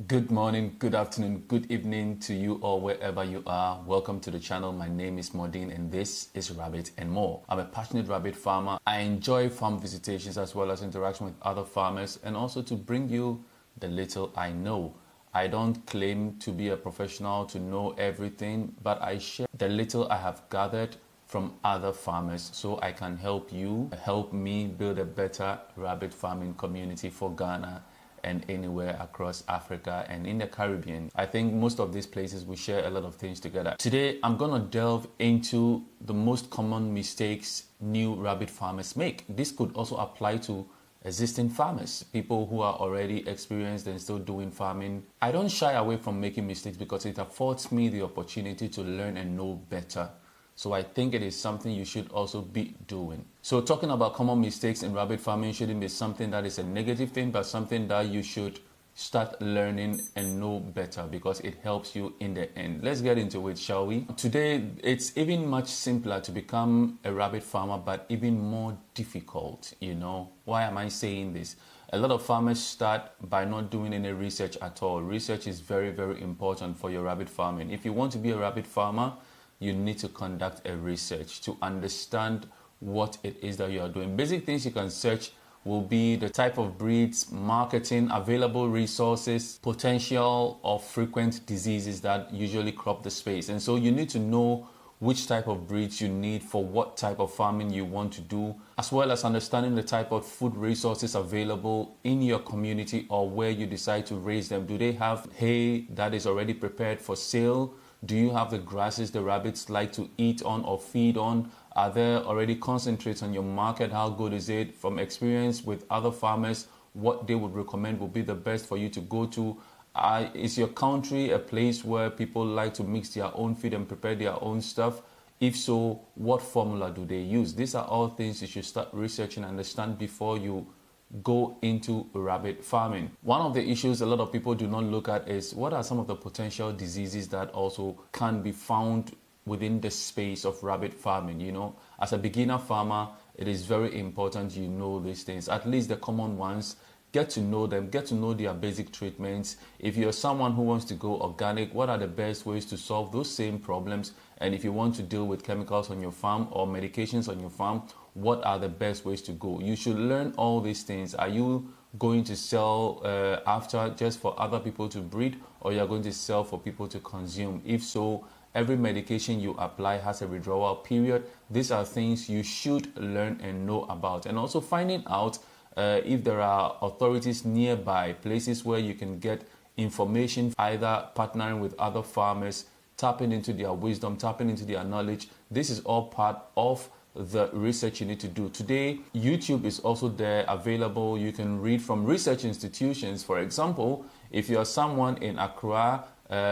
Good morning, good afternoon, good evening to you all wherever you are. Welcome to the channel. My name is Modine and this is Rabbit and More. I'm a passionate rabbit farmer. I enjoy farm visitations as well as interaction with other farmers and also to bring you the little I know. I don't claim to be a professional to know everything, but I share the little I have gathered from other farmers so I can help you, help me build a better rabbit farming community for Ghana and anywhere across Africa and in the Caribbean. I think most of these places we share a lot of things together. Today, I'm gonna delve into the most common mistakes new rabbit farmers make. This could also apply to existing farmers, people who are already experienced and still doing farming. I don't shy away from making mistakes because it affords me the opportunity to learn and know better. So I think it is something you should also be doing. So talking about common mistakes in rabbit farming shouldn't be something that is a negative thing, but something that you should start learning and know better because it helps you in the end. Let's get into it, shall we? Today, it's even much simpler to become a rabbit farmer, but even more difficult, you know. Why am I saying this? A lot of farmers start by not doing any research at all. Research is very, very important for your rabbit farming. If you want to be a rabbit farmer, you need to conduct a research to understand what it is that you are doing. Basic things you can search will be the type of breeds, marketing, available resources, potential or frequent diseases that usually crop the space. And so you need to know which type of breeds you need for what type of farming you want to do, as well as understanding the type of food resources available in your community or where you decide to raise them. Do they have hay that is already prepared for sale? Do you have the grasses the rabbits like to eat on or feed on? Are there already concentrates on your market? How good is it? From experience with other farmers, what they would recommend would be the best for you to go to. Is your country a place where people like to mix their own feed and prepare their own stuff? If so, what formula do they use? These are all things you should start researching and understand before you go into rabbit farming. One of the issues a lot of people do not look at is what are some of the potential diseases that also can be found within the space of rabbit farming. You know, as a beginner farmer, it is very important you know these things, at least the common ones. Get to know them, get to know their basic treatments. If you're someone who wants to go organic, what are the best ways to solve those same problems? And if you want to deal with chemicals on your farm or medications on your farm, what are the best ways to go? You should learn all these things. Are you going to sell after just for other people to breed, or you're going to sell for people to consume? If so, every medication you apply has a withdrawal period. These are things you should learn and know about. And also finding out if there are authorities nearby, places where you can get information, either partnering with other farmers, tapping into their wisdom, tapping into their knowledge. This is all part of the research you need to do. Today, YouTube is also there available. You can read from research institutions. For example, if you're someone in Accra,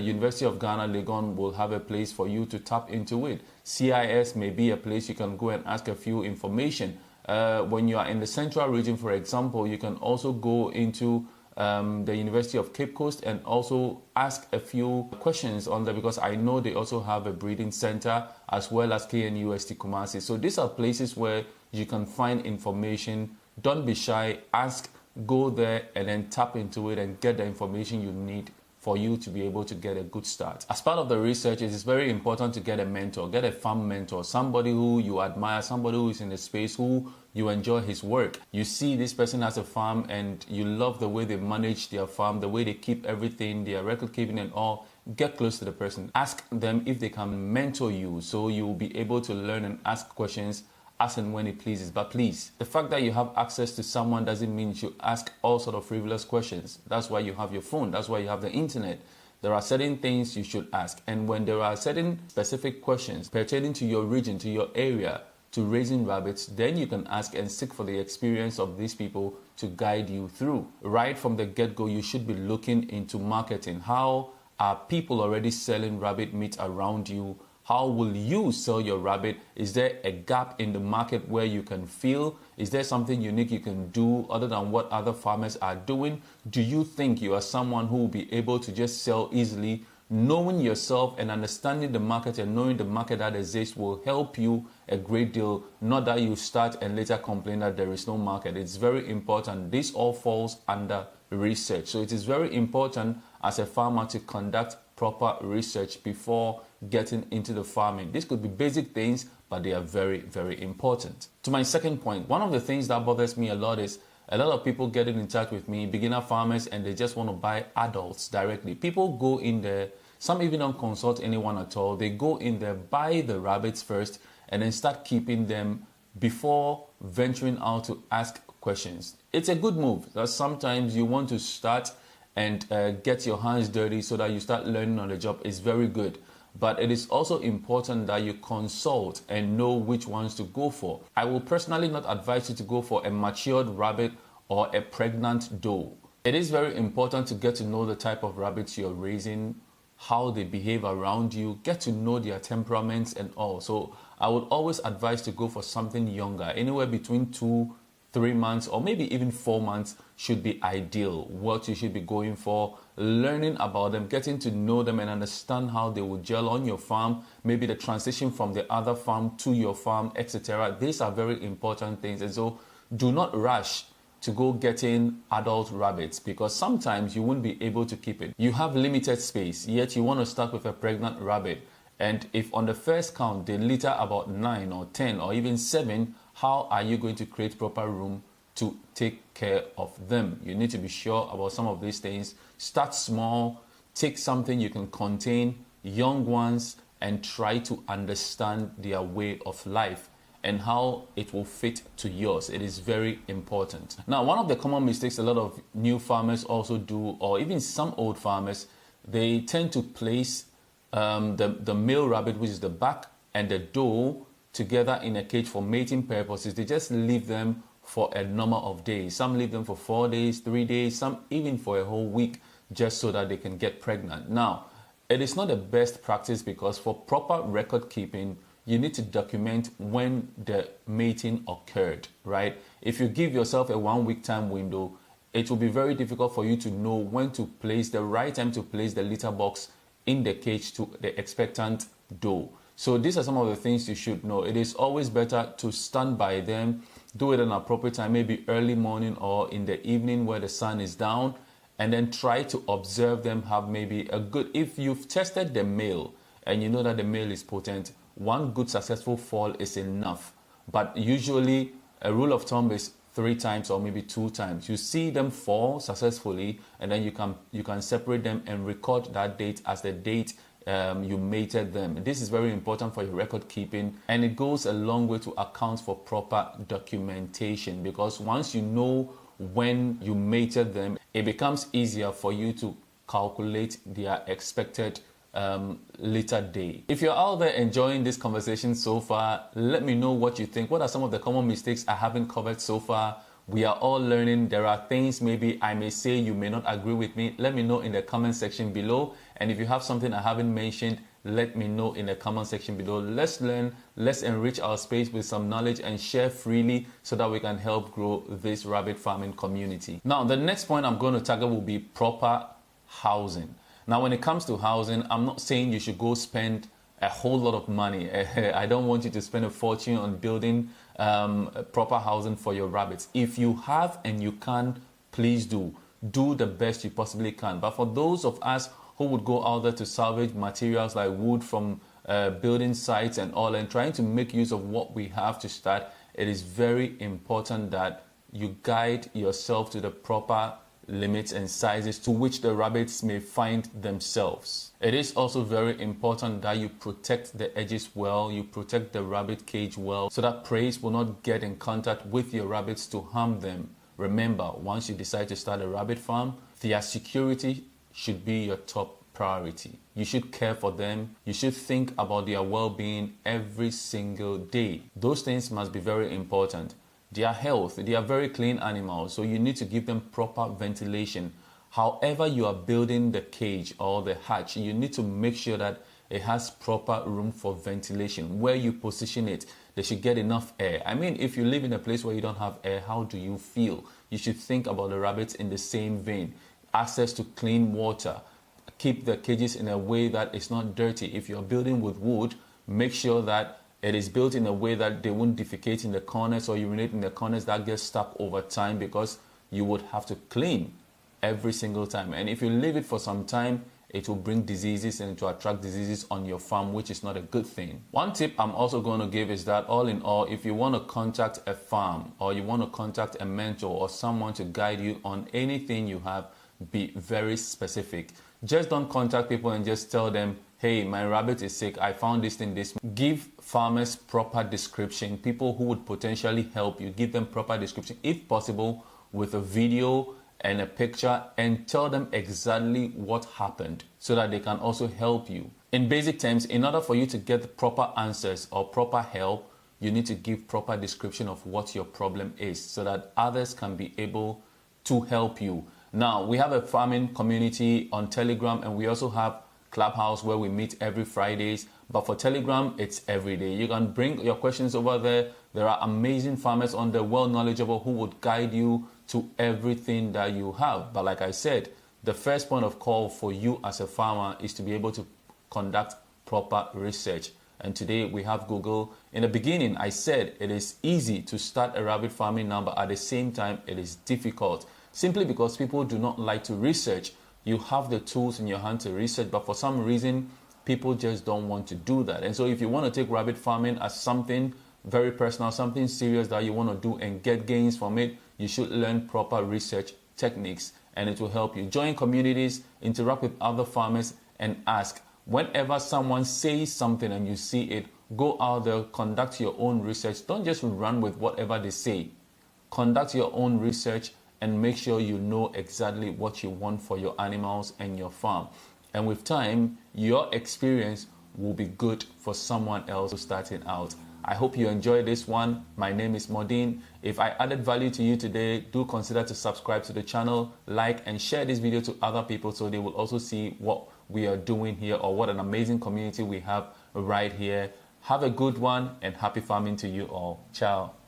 University of Ghana, Legon will have a place for you to tap into it. CIS may be a place you can go and ask a few information. When you are in the central region, for example, you can also go into the University of Cape Coast and also ask a few questions on there, because I know they also have a breeding center as well as KNUST Kumasi. So these are places where you can find information. Don't be shy, ask, go there and then tap into it and get the information you need for you to be able to get a good start. As part of the research, it is very important to get a mentor, get a farm mentor, somebody who you admire, somebody who is in the space, who you enjoy his work. You see this person has a farm and you love the way they manage their farm, the way they keep everything, their record keeping and all. Get close to the person. Ask them if they can mentor you so you will be able to learn and ask questions as and when it pleases. But please, the fact that you have access to someone doesn't mean you should ask all sort of frivolous questions. That's why you have your phone. That's why you have the internet. There are certain things you should ask. And when there are certain specific questions pertaining to your region, to your area, to raising rabbits, then you can ask and seek for the experience of these people to guide you through. Right from the get-go, you should be looking into marketing. How are people already selling rabbit meat around you? How will you sell your rabbit? Is there a gap in the market where you can fill? Is there something unique you can do other than what other farmers are doing? Do you think you are someone who will be able to just sell easily? Knowing yourself and understanding the market and knowing the market that exists will help you a great deal. Not that you start and later complain that there is no market. It's very important. This all falls under research. So it is very important as a farmer to conduct proper research before getting into the farming. This could be basic things, but they are very, very important. To my second point, one of the things that bothers me a lot is a lot of people getting in touch with me, beginner farmers, and they just want to buy adults directly. People go in there, some even don't consult anyone at all. They go in there, buy the rabbits first, and then start keeping them before venturing out to ask questions. It's a good move. That sometimes you want to start and get your hands dirty so that you start learning on the job. Is very good. But it is also important that you consult and know which ones to go for. I will personally not advise you to go for a matured rabbit or a pregnant doe. It is very important to get to know the type of rabbits you're raising, how they behave around you, get to know their temperaments and all. So I would always advise to go for something younger. Anywhere between 2-3 months or maybe even 4 months should be ideal. What you should be going for, learning about them, getting to know them and understand how they will gel on your farm, maybe the transition from the other farm to your farm, etc. These are very important things. And so do not rush to go getting adult rabbits, because sometimes you won't be able to keep it. You have limited space, yet you want to start with a pregnant rabbit. And if on the first count they litter about 9 or 10 or even 7, how are you going to create proper room to take care of them? You need to be sure about some of these things. Start small, take something you can contain, young ones, and try to understand their way of life and how it will fit to yours. It is very important. Now, one of the common mistakes a lot of new farmers also do, or even some old farmers, they tend to place the male rabbit, which is the back, and the doe together in a cage for mating purposes. They just leave them for a number of days. Some leave them for 4 days, 3 days, some even for a whole week, just so that they can get pregnant. Now, it is not the best practice, because for proper record keeping, you need to document when the mating occurred, right? If you give yourself a 1 week time window, it will be very difficult for you to know when to place the right time to place the litter box in the cage to the expectant doe. So these are some of the things you should know. It is always better to stand by them, do it at an appropriate time, maybe early morning or in the evening where the sun is down, and then try to observe them. Have maybe a good, if you've tested the male and you know that the male is potent, 1 good successful fall is enough. But usually a rule of thumb is 3 times or maybe 2 times. You see them fall successfully, and then you can separate them and record that date as the date you mated them. This is very important for your record keeping, and it goes a long way to account for proper documentation, because once you know when you mated them, it becomes easier for you to calculate their expected litter day. If you're out there enjoying this conversation so far, let me know what you think. What are some of the common mistakes I haven't covered so far? We are all learning. There are things maybe I may say you may not agree with me. Let me know in the comment section below. And if you have something I haven't mentioned, let me know in the comment section below. Let's learn, let's enrich our space with some knowledge and share freely so that we can help grow this rabbit farming community. Now, the next point I'm going to tackle will be proper housing. Now, when it comes to housing, I'm not saying you should go spend a whole lot of money. I don't want you to spend a fortune on building proper housing for your rabbits. If you have and you can, please do the best you possibly can. But for those of us who would go out there to salvage materials like wood from building sites and all, and trying to make use of what we have to start, it is very important that you guide yourself to the proper limits and sizes to which the rabbits may find themselves. It is also very important that you protect the edges well, you protect the rabbit cage well, so that prey will not get in contact with your rabbits to harm them. Remember, once you decide to start a rabbit farm, their security should be your top priority. You should care for them. You should think about their well-being every single day. Those things must be very important. Their health, they are very clean animals, so you need to give them proper ventilation. However you are building the cage or the hatch, you need to make sure that it has proper room for ventilation. Where you position it, they should get enough air. I mean, if you live in a place where you don't have air, how do you feel? You should think about the rabbits in the same vein. Access to clean water. Keep the cages in a way that it's not dirty. If you're building with wood, make sure that it is built in a way that they won't defecate in the corners or urinate in the corners. That gets stuck over time because you would have to clean every single time. And if you leave it for some time, it will bring diseases and it will attract diseases on your farm, which is not a good thing. One tip I'm also going to give is that all in all, if you want to contact a farm or you want to contact a mentor or someone to guide you on anything you have, be very specific. Just don't contact people and just tell them, hey, my rabbit is sick, I found this thing, this. Give farmers proper description. People who would potentially help you, give them proper description, if possible, with a video and a picture, and tell them exactly what happened so that they can also help you. In basic terms, in order for you to get the proper answers or proper help, you need to give proper description of what your problem is so that others can be able to help you. Now, we have a farming community on Telegram, and we also have Clubhouse where we meet every Fridays. But for Telegram, it's every day. You can bring your questions over there. There are amazing farmers on there, well knowledgeable, who would guide you to everything that you have. But like I said, the first point of call for you as a farmer is to be able to conduct proper research. And today we have Google. In the beginning, I said it is easy to start a rabbit farming now, but at the same time, it is difficult. Simply because people do not like to research. You have the tools in your hand to research, but for some reason, people just don't want to do that. And so if you want to take rabbit farming as something very personal, something serious that you want to do and get gains from it, you should learn proper research techniques, and it will help you. Join communities, interact with other farmers, and ask. Whenever someone says something and you see it, go out there, conduct your own research. Don't just run with whatever they say. Conduct your own research and make sure you know exactly what you want for your animals and your farm. And with time, your experience will be good for someone else starting out. I hope you enjoyed this one. My name is Modine. If I added value to you today, do consider to subscribe to the channel, like and share this video to other people so they will also see what we are doing here or what an amazing community we have right here. Have a good one and happy farming to you all. Ciao.